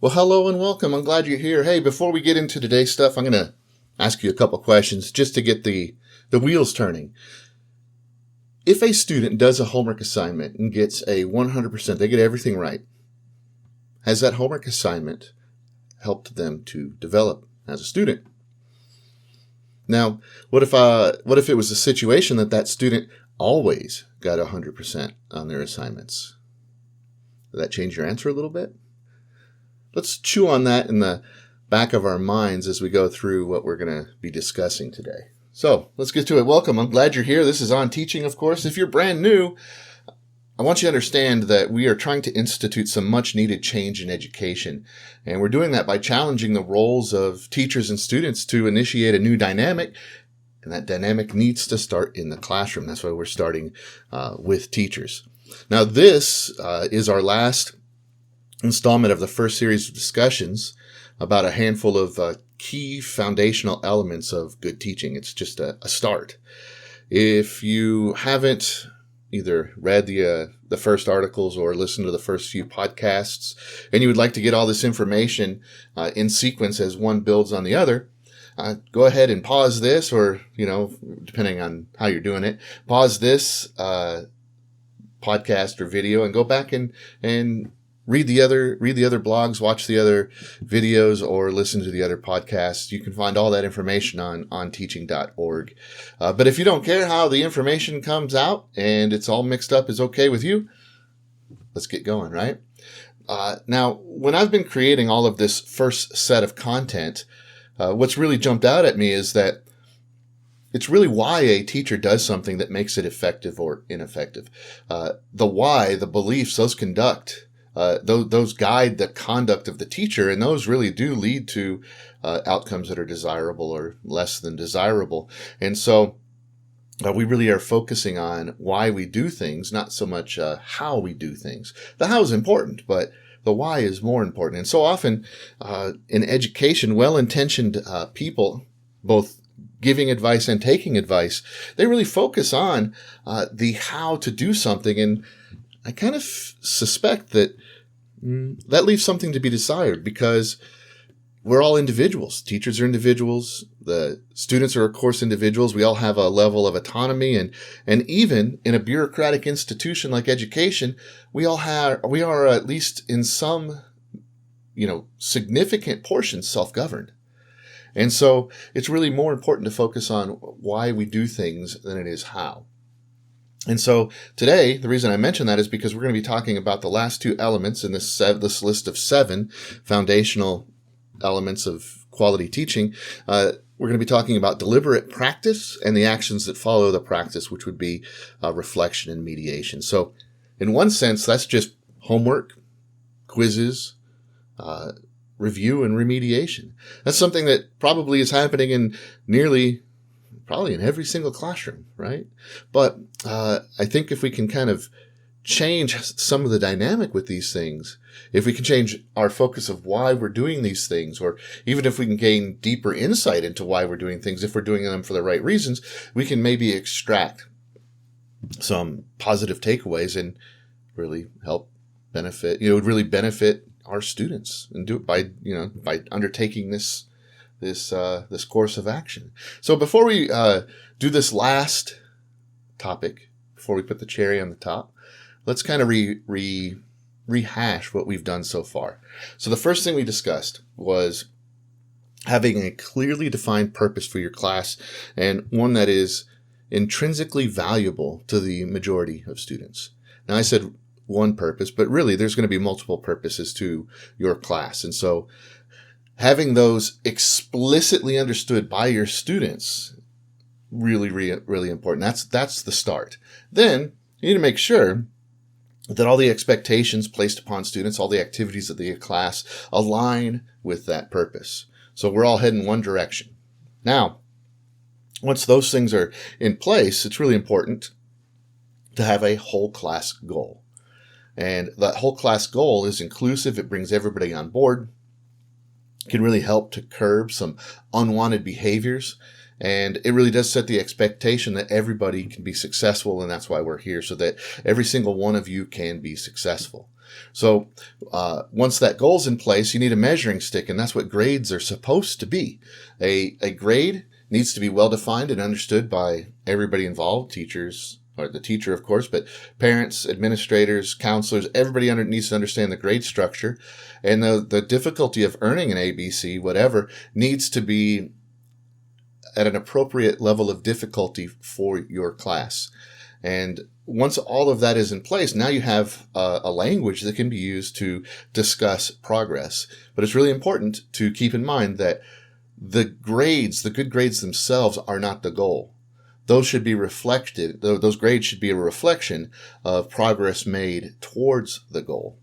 Well, hello and welcome. I'm glad you're here. Hey, before we get into today's stuff, I'm going to ask you a couple questions just to get the wheels turning. If a student does a homework assignment and gets a 100%, they get everything right, has that homework assignment helped them to develop as a student? Now, what if it was a situation that student always got 100% on their assignments? Did that change your answer a little bit? Let's chew on that in the back of our minds as we go through what we're going to be discussing today. So let's get to it. Welcome. I'm glad you're here. This is On Teaching, of course. If you're brand new, I want you to understand that we are trying to institute some much needed change in education. And we're doing that by challenging the roles of teachers and students to initiate a new dynamic. And that dynamic needs to start in the classroom. That's why we're starting with teachers. Now, this is our last installment of the first series of discussions about a handful of key foundational elements of good teaching. It's just a start. If you haven't either read the first articles or listened to the first few podcasts, and you would like to get all this information in sequence as one builds on the other, go ahead and pause this, or, depending on how you're doing it, pause this podcast or video and go back and read the other blogs, watch the other videos, or listen to the other podcasts. You can find all that information on onteaching.org. But if you don't care how the information comes out and it's all mixed up is okay with you, let's get going, right? Now, when I've been creating all of this first set of content, what's really jumped out at me is that it's really why a teacher does something that makes it effective or ineffective. The why, the beliefs, those those guide the conduct of the teacher, and those really do lead to outcomes that are desirable or less than desirable. And so we really are focusing on why we do things, not so much how we do things. The how is important, but the why is more important. And so often in education, well-intentioned people, both giving advice and taking advice, they really focus on the how to do something. And I kind of suspect that that leaves something to be desired, because we're all individuals. Teachers are individuals. The students are, of course, individuals. We all have a level of autonomy, and even in a bureaucratic institution like education, we are at least in some, significant portions self-governed. And so it's really more important to focus on why we do things than it is how. And so today, the reason I mention that is because we're going to be talking about the last two elements in this list of 7 foundational elements of quality teaching. We're going to be talking about deliberate practice and the actions that follow the practice, which would be reflection and mediation. So in one sense, that's just homework, quizzes, review, and remediation. That's something that probably is happening in probably in every single classroom, right? But I think if we can kind of change some of the dynamic with these things, if we can change our focus of why we're doing these things, or even if we can gain deeper insight into why we're doing things, if we're doing them for the right reasons, we can maybe extract some positive takeaways and really help benefit, it would really benefit our students, and do it by undertaking this course of action. So before we do this last topic, before we put the cherry on the top, let's kind of rehash what we've done so far. So the first thing we discussed was having a clearly defined purpose for your class, and one that is intrinsically valuable to the majority of students. Now, I said one purpose, but really there's going to be multiple purposes to your class. And so having those explicitly understood by your students, really, really important. That's the start. Then you need to make sure that all the expectations placed upon students, all the activities of the class align with that purpose. So we're all heading one direction. Now, once those things are in place, it's really important to have a whole class goal. And that whole class goal is inclusive. It brings everybody on board. Can really help to curb some unwanted behaviors. And it really does set the expectation that everybody can be successful, and that's why we're here, so that every single one of you can be successful. So once that goal's in place, you need a measuring stick, and that's what grades are supposed to be. A grade needs to be well-defined and understood by everybody involved, teachers, or the teacher, of course, but parents, administrators, counselors, everybody needs to understand the grade structure. And the difficulty of earning an ABC, whatever, needs to be at an appropriate level of difficulty for your class. And once all of that is in place, now you have a language that can be used to discuss progress. But it's really important to keep in mind that the grades, the good grades themselves, are not the goal. Those should be reflected, those grades should be a reflection of progress made towards the goal.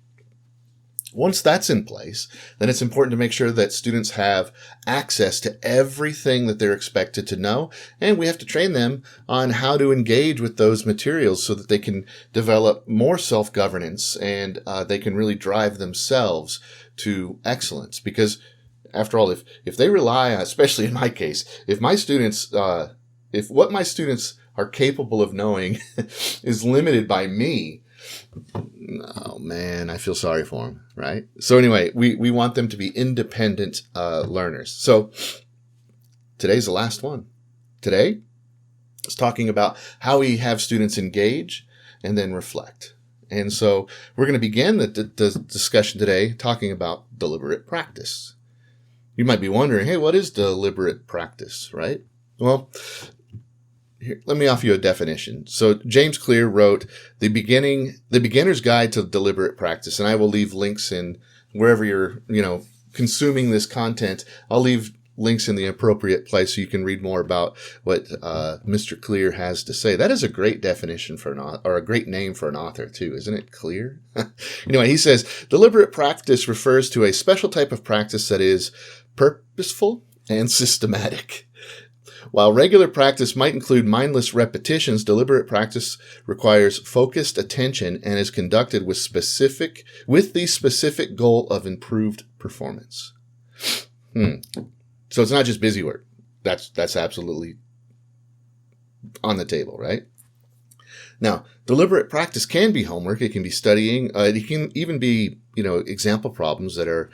Once that's in place, then it's important to make sure that students have access to everything that they're expected to know, and we have to train them on how to engage with those materials so that they can develop more self-governance and they can really drive themselves to excellence. Because after all, if they rely on, especially in my case, if what my students are capable of knowing is limited by me, oh man, I feel sorry for them, right? So anyway, we want them to be independent learners. So today's the last one. Today is talking about how we have students engage and then reflect. And so we're going to begin the discussion today talking about deliberate practice. You might be wondering, hey, what is deliberate practice, right? Well, here, let me offer you a definition. So James Clear wrote The Beginner's Guide to Deliberate Practice, and I will leave links in wherever you're, consuming this content. I'll leave links in the appropriate place so you can read more about what Mr. Clear has to say. That is a great definition for an author, or a great name for an author too, isn't it? Clear? Anyway, he says, deliberate practice refers to a special type of practice that is purposeful and systematic. While regular practice might include mindless repetitions, deliberate practice requires focused attention and is conducted with the specific goal of improved performance. So it's not just busy work. That's absolutely on the table, right? Now, deliberate practice can be homework. It can be studying. It can even be, example problems that are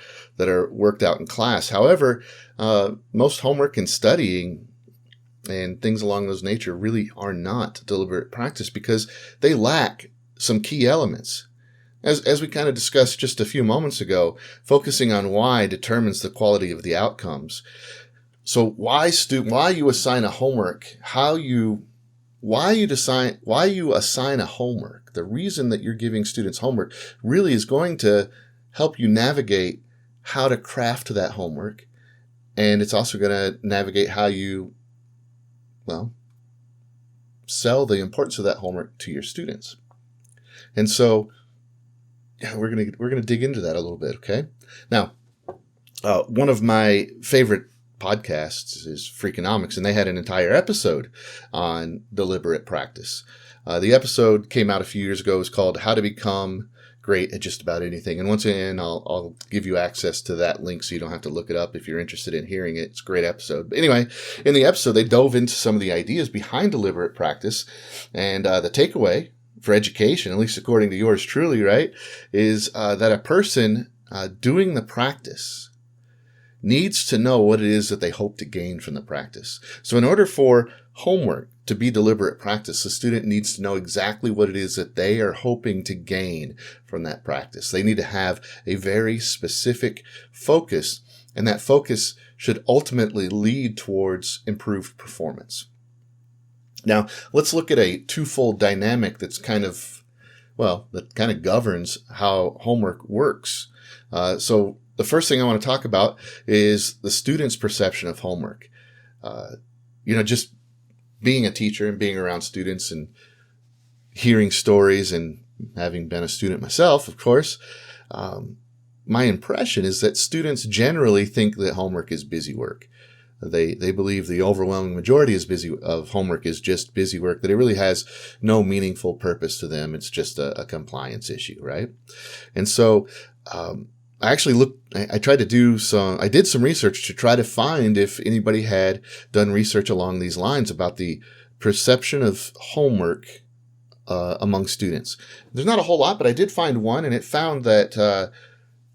worked out in class. However, most homework and studying and things along those nature really are not deliberate practice because they lack some key elements. As we kind of discussed just a few moments ago, focusing on why determines the quality of the outcomes. So why you assign a homework, why you assign a homework, the reason that you're giving students homework really is going to help you navigate how to craft that homework. And it's also going to navigate how you sell the importance of that homework to your students. And so, we're gonna dig into that a little bit, okay? Now, one of my favorite podcasts is Freakonomics, and they had an entire episode on deliberate practice. The episode came out a few years ago. It was called "How to Become Great at Just About Anything." And once again, I'll give you access to that link so you don't have to look it up if you're interested in hearing it. It's a great episode. But anyway, in the episode, they dove into some of the ideas behind deliberate practice. And the takeaway for education, at least according to yours truly, right, is that a person doing the practice needs to know what it is that they hope to gain from the practice. So in order for homework to be deliberate practice, the student needs to know exactly what it is that they are hoping to gain from that practice. They need to have a very specific focus, and that focus should ultimately lead towards improved performance. Now, let's look at a twofold dynamic that kind of governs how homework works. So the first thing I want to talk about is the student's perception of homework. Just being a teacher and being around students and hearing stories and having been a student myself, of course, my impression is that students generally think that homework is busy work. They believe the overwhelming majority of homework is just busy work, that it really has no meaningful purpose to them. It's just a compliance issue, right? And so I did some research to try to find if anybody had done research along these lines about the perception of homework among students. There's not a whole lot, but I did find one, and it found that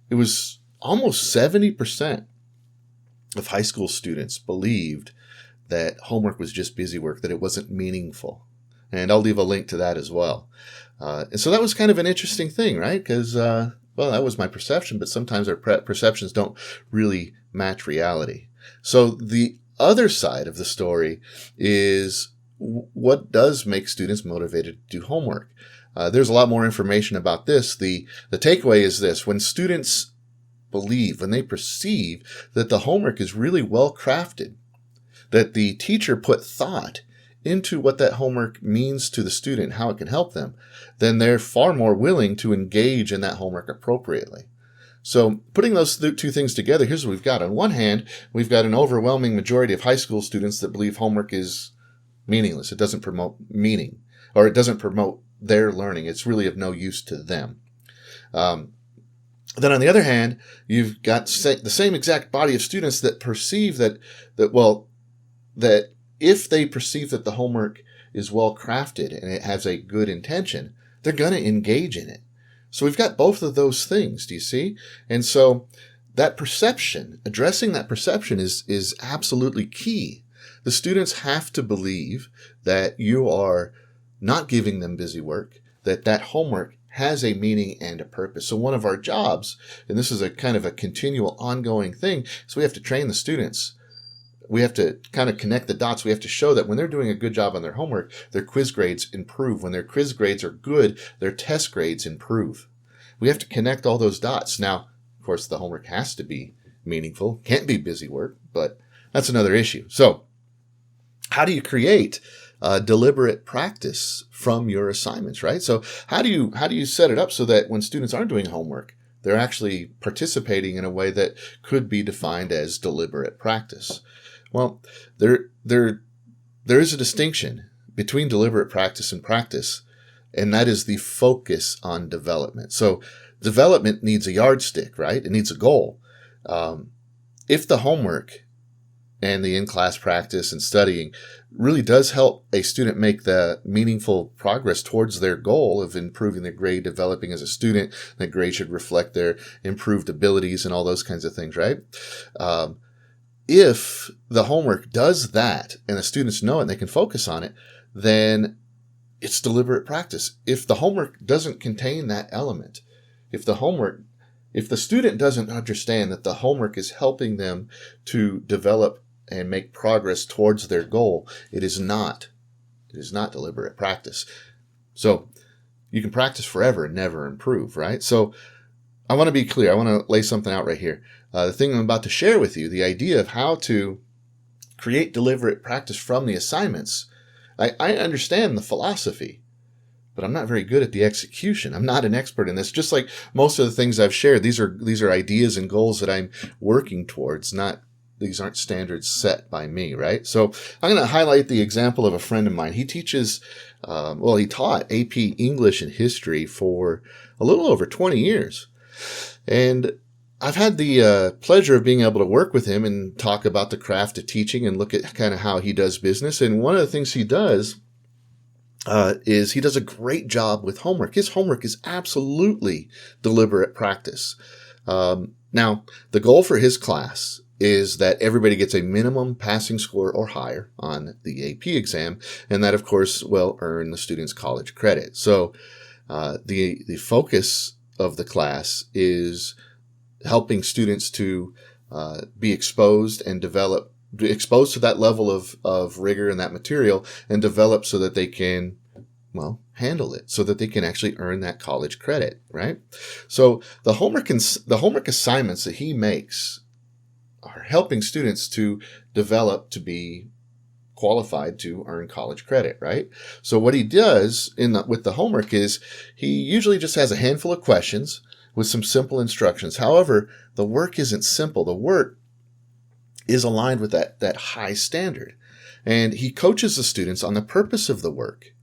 it was almost 70% of high school students believed that homework was just busy work, that it wasn't meaningful. And I'll leave a link to that as well. And so that was kind of an interesting thing, right? Because, well, that was my perception, but sometimes our perceptions don't really match reality. So the other side of the story is what does make students motivated to do homework. There's a lot more information about this. The takeaway is this: when students believe, when they perceive that the homework is really well crafted, that the teacher put thought into what that homework means to the student, how it can help them, then they're far more willing to engage in that homework appropriately. So putting those two things together, here's what we've got. On one hand, we've got an overwhelming majority of high school students that believe homework is meaningless. It doesn't promote meaning, or it doesn't promote their learning. It's really of no use to them. Then on the other hand, you've got the same exact body of students that perceive that if they perceive that the homework is well crafted and it has a good intention, they're going to engage in it. So we've got both of those things, do you see? And so that perception, addressing that perception is absolutely key. The students have to believe that you are not giving them busy work, that homework has a meaning and a purpose. So one of our jobs, and this is a kind of a continual ongoing thing, so we have to train the students. We have to kind of connect the dots. We have to show that when they're doing a good job on their homework, their quiz grades improve. When their quiz grades are good, their test grades improve. We have to connect all those dots. Now, of course, the homework has to be meaningful. Can't be busy work, but that's another issue. So how do you create deliberate practice from your assignments, right? So how do you set it up so that when students aren't doing homework, they're actually participating in a way that could be defined as deliberate practice? Well, there is a distinction between deliberate practice and practice, and that is the focus on development. So development needs a yardstick, right? It needs a goal. If the homework and the in-class practice and studying really does help a student make the meaningful progress towards their goal of improving their grade, developing as a student, that grade should reflect their improved abilities and all those kinds of things, right? If the homework does that and the students know it and they can focus on it, then it's deliberate practice. If the homework doesn't contain that element, if the student doesn't understand that the homework is helping them to develop and make progress towards their goal, it is not deliberate practice. So you can practice forever and never improve, right? So I want to be clear. I want to lay something out right here. The thing I'm about to share with you, the idea of how to create deliberate practice from the assignments, I understand the philosophy, but I'm not very good at the execution. I'm not an expert in this. Just like most of the things I've shared, these are ideas and goals that I'm working towards, these aren't standards set by me, right? So I'm going to highlight the example of a friend of mine. He teaches, he taught AP English and History for a little over 20 years. And I've had the pleasure of being able to work with him and talk about the craft of teaching and look at kind of how he does business. And one of the things he does is he does a great job with homework. His homework is absolutely deliberate practice. Now, the goal for his class is that everybody gets a minimum passing score or higher on the AP exam, and that, of course, will earn the students college credit. So the focus of the class is helping students to be exposed and be exposed to that level of rigor and that material and develop so that they can, handle it, so that they can actually earn that college credit, right? So the homework assignments that he makes are helping students to develop to be qualified to earn college credit, right? So what he does with the homework is he usually just has a handful of questions with some simple instructions. However, the work isn't simple. The work is aligned with that high standard. And he coaches the students on the purpose of the work.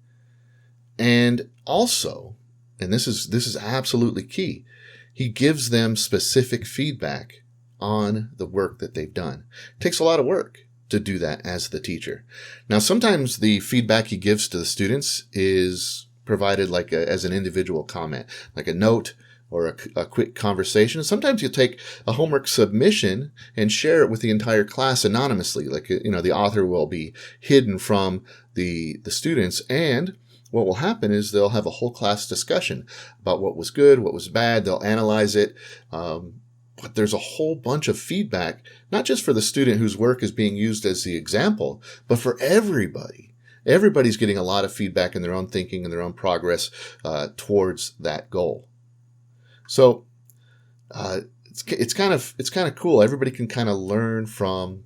And also, and this is absolutely key, he gives them specific feedback on the work that they've done. It takes a lot of work to do that as the teacher. Now, sometimes the feedback he gives to the students is provided like as an individual comment, like a note or a quick conversation. Sometimes you'll take a homework submission and share it with the entire class anonymously. Like, the author will be hidden from the students, and what will happen is they'll have a whole class discussion about what was good, what was bad. They'll analyze it. But there's a whole bunch of feedback, not just for the student whose work is being used as the example, but for everybody. Everybody's getting a lot of feedback in their own thinking and their own progress towards that goal. So it's kind of cool. Everybody can kind of learn from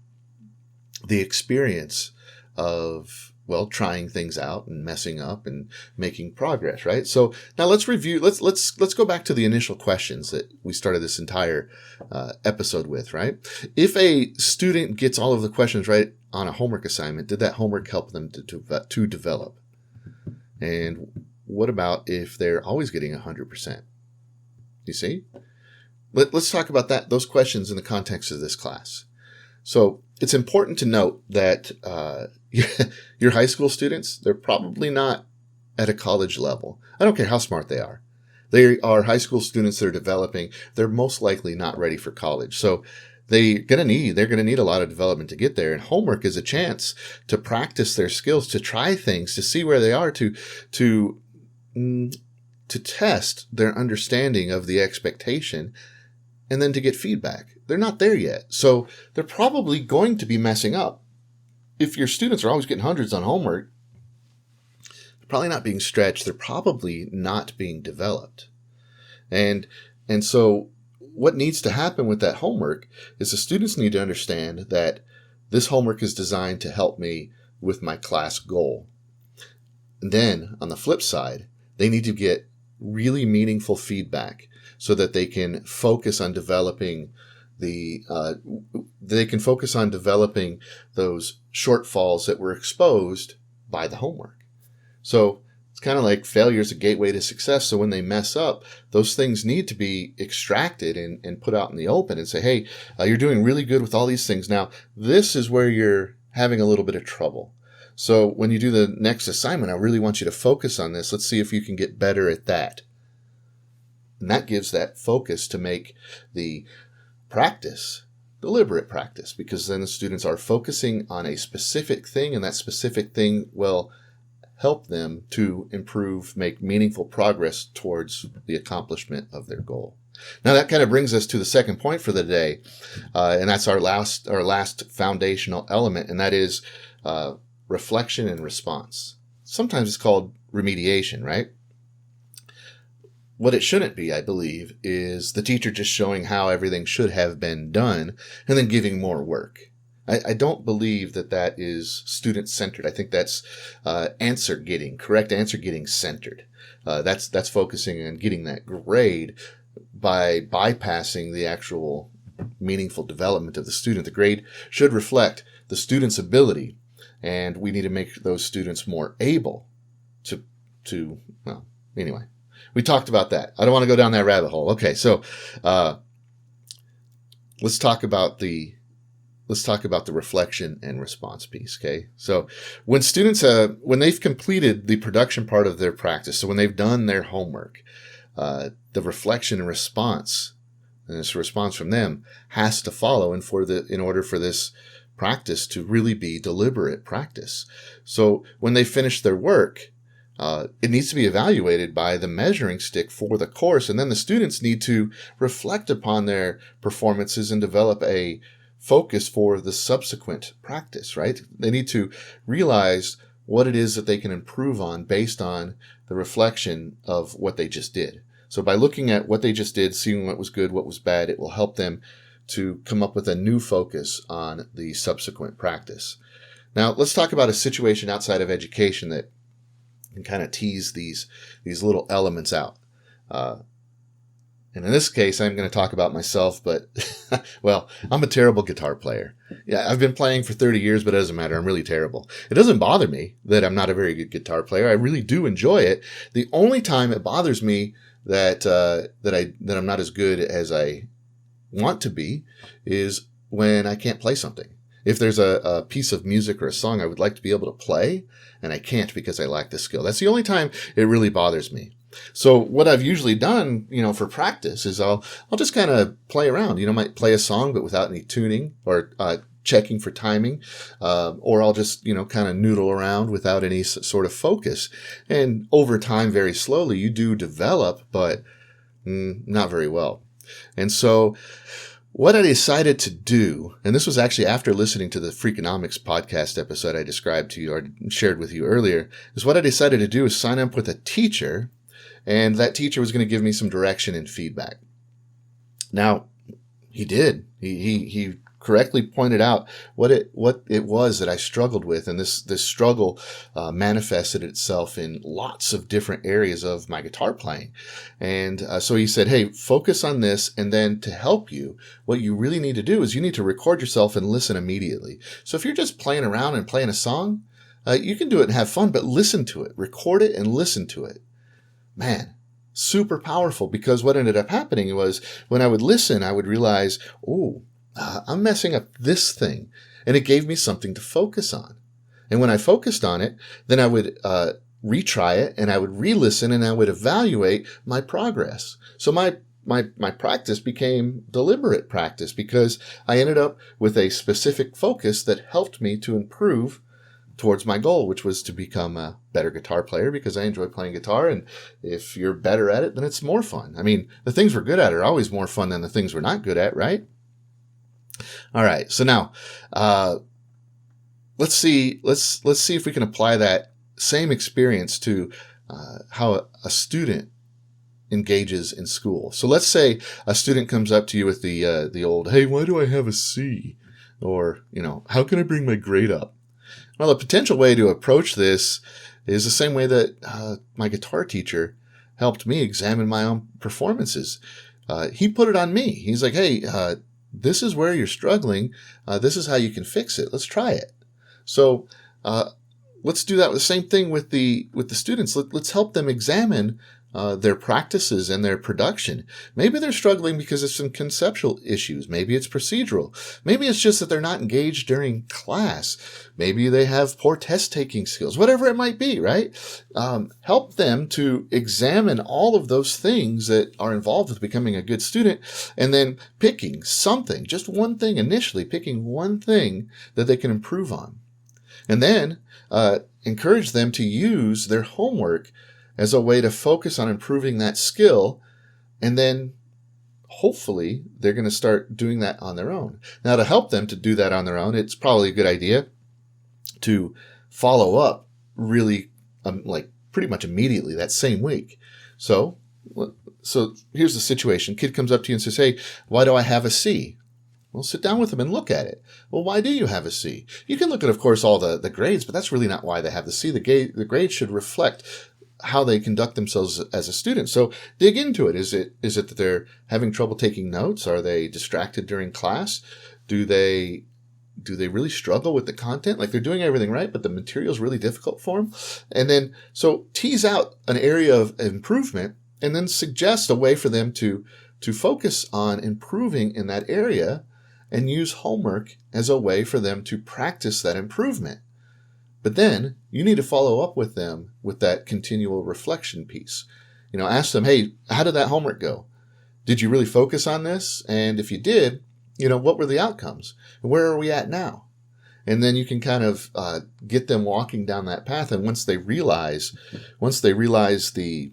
the experience of, well, trying things out and messing up and making progress, right? So now let's review. Let's go back to the initial questions that we started this entire episode with, right? If a student gets all of the questions right on a homework assignment, did that homework help them to develop? And what about if they're always getting 100%? You see? Let's talk about those questions in the context of this class. So it's important to note that your high school students, they're probably not at a college level. I don't care how smart they are. They are high school students that are developing. They're most likely not ready for college. So they're going to need a lot of development to get there. And homework is a chance to practice their skills, to try things, to see where they are, to test their understanding of the expectation, and then to get feedback. They're not there yet. So they're probably going to be messing up. If your students are always getting hundreds on homework, they're probably not being stretched. They're probably not being developed. And so what needs to happen with that homework is the students need to understand that this homework is designed to help me with my class goal. And then on the flip side, they need to get really meaningful feedback so that they can focus on developing those shortfalls that were exposed by the homework. So it's kind of like failure is a gateway to success. So when they mess up, those things need to be extracted and put out in the open and say, hey, you're doing really good with all these things. Now, this is where you're having a little bit of trouble. So when you do the next assignment, I really want you to focus on this. Let's see if you can get better at that. And that gives that focus to make the practice deliberate practice, because then the students are focusing on a specific thing, and that specific thing will help them to improve, make meaningful progress towards the accomplishment of their goal. Now that kind of brings us to the second point for the day, and that's our last foundational element, and that is reflection and response. Sometimes it's called remediation, right? What it shouldn't be, I believe, is the teacher just showing how everything should have been done and then giving more work. I don't believe that is student-centered. I think that's correct answer getting centered. That's focusing on getting that grade by bypassing the actual meaningful development of the student. The grade should reflect the student's ability, and we need to make those students more able anyway. We talked about that. I don't want to go down that rabbit hole. Okay, so let's talk about the reflection and response piece. Okay, so when students when they've completed the production part of their practice, so when they've done their homework, the reflection and response, and this response from them has to follow, in order for this practice to really be deliberate practice. So when they finish their work, it needs to be evaluated by the measuring stick for the course, and then the students need to reflect upon their performances and develop a focus for the subsequent practice, right? They need to realize what it is that they can improve on based on the reflection of what they just did. So by looking at what they just did, seeing what was good, what was bad, it will help them to come up with a new focus on the subsequent practice. Now, let's talk about a situation outside of education that can kind of tease these little elements out. And in this case, I'm going to talk about myself, but, well, I'm a terrible guitar player. Yeah, I've been playing for 30 years, but it doesn't matter. I'm really terrible. It doesn't bother me that I'm not a very good guitar player. I really do enjoy it. The only time it bothers me that I'm not as good as I want to be is when I can't play something. If there's a piece of music or a song I would like to be able to play, and I can't because I lack the skill, that's the only time it really bothers me. So what I've usually done, for practice is I'll just kind of play around. Might play a song, but without any tuning or checking for timing, or I'll just, kind of noodle around without any sort of focus. And over time, very slowly, you do develop, but not very well. And so what I decided to do, and this was actually after listening to the Freakonomics podcast episode I described to you or shared with you earlier, is what I decided to do is sign up with a teacher, and that teacher was going to give me some direction and feedback. Now, he did. He correctly pointed out what it was that I struggled with, and this struggle manifested itself in lots of different areas of my guitar playing. And so he said, hey, focus on this, and then to help you, what you really need to do is you need to record yourself and listen immediately. So if you're just playing around and playing a song, you can do it and have fun, but listen to it, record it and listen to it. Man, super powerful, because what ended up happening was when I would listen, I would realize, I'm messing up this thing. And it gave me something to focus on. And when I focused on it, then I would retry it, and I would re-listen, and I would evaluate my progress. So my practice became deliberate practice, because I ended up with a specific focus that helped me to improve towards my goal, which was to become a better guitar player, because I enjoy playing guitar. And if you're better at it, then it's more fun. I mean, the things we're good at are always more fun than the things we're not good at, right? All right. So now, let's see if we can apply that same experience to how a student engages in school. So let's say a student comes up to you with the old, hey, why do I have a C? Or, how can I bring my grade up? Well, a potential way to approach this is the same way that my guitar teacher helped me examine my own performances. He put it on me. He's like, hey, this is where you're struggling. This is how you can fix it. Let's try it. So let's do that. The same thing with the students. Let's help them examine their practices and their production. Maybe they're struggling because of some conceptual issues. Maybe it's procedural. Maybe it's just that they're not engaged during class. Maybe they have poor test-taking skills. Whatever it might be, right? Help them to examine all of those things that are involved with becoming a good student, and then picking something, just one thing initially, picking one thing that they can improve on. And then encourage them to use their homework as a way to focus on improving that skill, and then hopefully they're going to start doing that on their own. Now, to help them to do that on their own, it's probably a good idea to follow up really like pretty much immediately that same week. So here's the situation. Kid comes up to you and says, hey, why do I have a C? Well, sit down with them and look at it. Well, why do you have a C? You can look at, of course, all the grades, but that's really not why they have the C. The grades should reflect how they conduct themselves as a student. So dig into it. Is it that they're having trouble taking notes? Are they distracted during class? Do they really struggle with the content? Like they're doing everything right, but the material is really difficult for them. And then, so tease out an area of improvement, and then suggest a way for them to focus on improving in that area, and use homework as a way for them to practice that improvement. But then you need to follow up with them with that continual reflection piece. Ask them, hey, how did that homework go? Did you really focus on this? And if you did, what were the outcomes? Where are we at now? And then you can kind of get them walking down that path. And once they realize the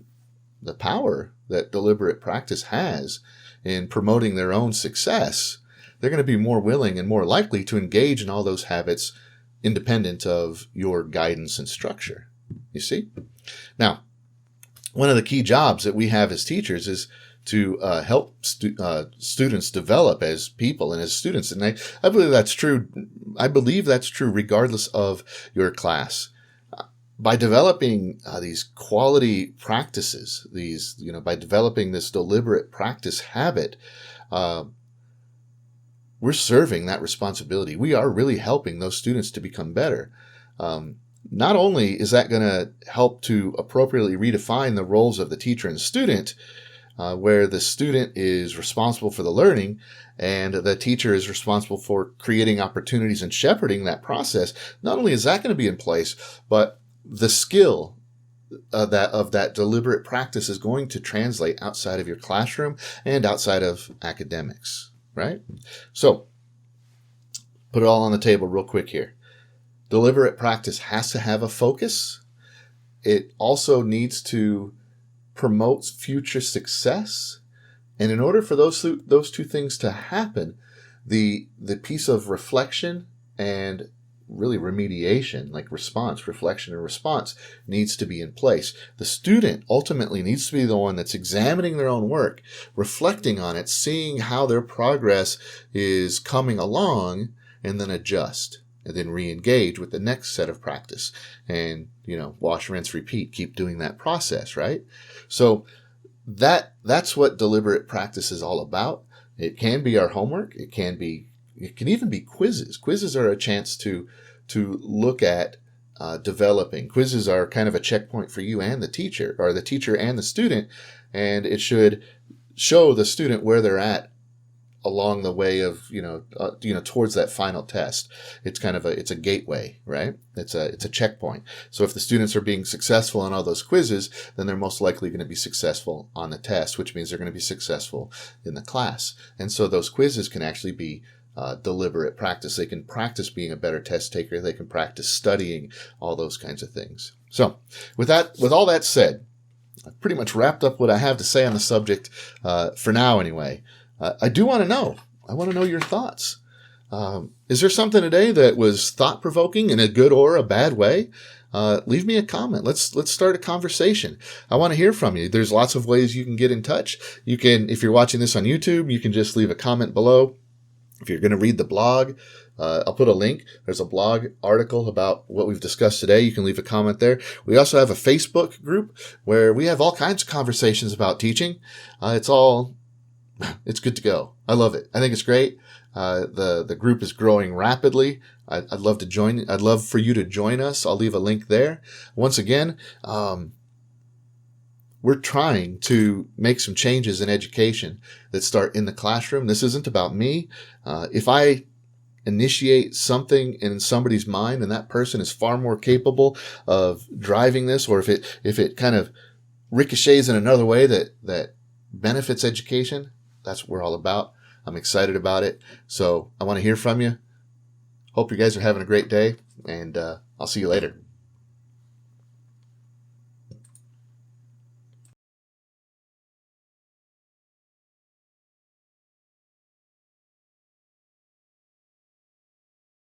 power that deliberate practice has in promoting their own success, they're going to be more willing and more likely to engage in all those habits independent of your guidance and structure. You see? Now, one of the key jobs that we have as teachers is to help students develop as people and as students. And I believe that's true. I believe that's true regardless of your class. By developing these quality practices, by developing this deliberate practice habit, we're serving that responsibility. We are really helping those students to become better. Not only is that going to help to appropriately redefine the roles of the teacher and student, where the student is responsible for the learning and the teacher is responsible for creating opportunities and shepherding that process, not only is that going to be in place, but the skill of that deliberate practice is going to translate outside of your classroom and outside of academics, right? So, put it all on the table real quick here. Deliberate practice has to have a focus. It also needs to promote future success. And in order for those two things to happen, the piece of reflection and really remediation, like reflection and response, needs to be in place. The student ultimately needs to be the one that's examining their own work, reflecting on it, seeing how their progress is coming along, and then adjust, and then re-engage with the next set of practice. And, wash, rinse, repeat, keep doing that process, right? So that's what deliberate practice is all about. It can be our homework. It can even be quizzes. Quizzes are a chance to look at developing. Quizzes are kind of a checkpoint for you and the teacher, or the teacher and the student, and it should show the student where they're at along the way of towards that final test. It's kind of it's a gateway, right? It's a checkpoint. So if the students are being successful on all those quizzes, then they're most likely going to be successful on the test, which means they're going to be successful in the class. And so those quizzes can actually be deliberate practice. They can practice being a better test taker. They can practice studying, all those kinds of things. So with all that said, I've pretty much wrapped up what I have to say on the subject for now anyway. I do want to know. I want to know your thoughts. Is there something today that was thought-provoking in a good or a bad way? Leave me a comment. Let's start a conversation. I want to hear from you. There's lots of ways you can get in touch. You can, if you're watching this on YouTube, you can just leave a comment below. If you're going to read the blog, I'll put a link. There's a blog article about what we've discussed today. You can leave a comment there. We also have a Facebook group where we have all kinds of conversations about teaching. It's good to go. I love it. I think it's great. The group is growing rapidly. I'd love to join. I'd love for you to join us. I'll leave a link there. Once again, we're trying to make some changes in education that start in the classroom. This isn't about me. If I initiate something in somebody's mind, then that person is far more capable of driving this, or if it kind of ricochets in another way that benefits education, that's what we're all about. I'm excited about it. So I want to hear from you. Hope you guys are having a great day, and I'll see you later.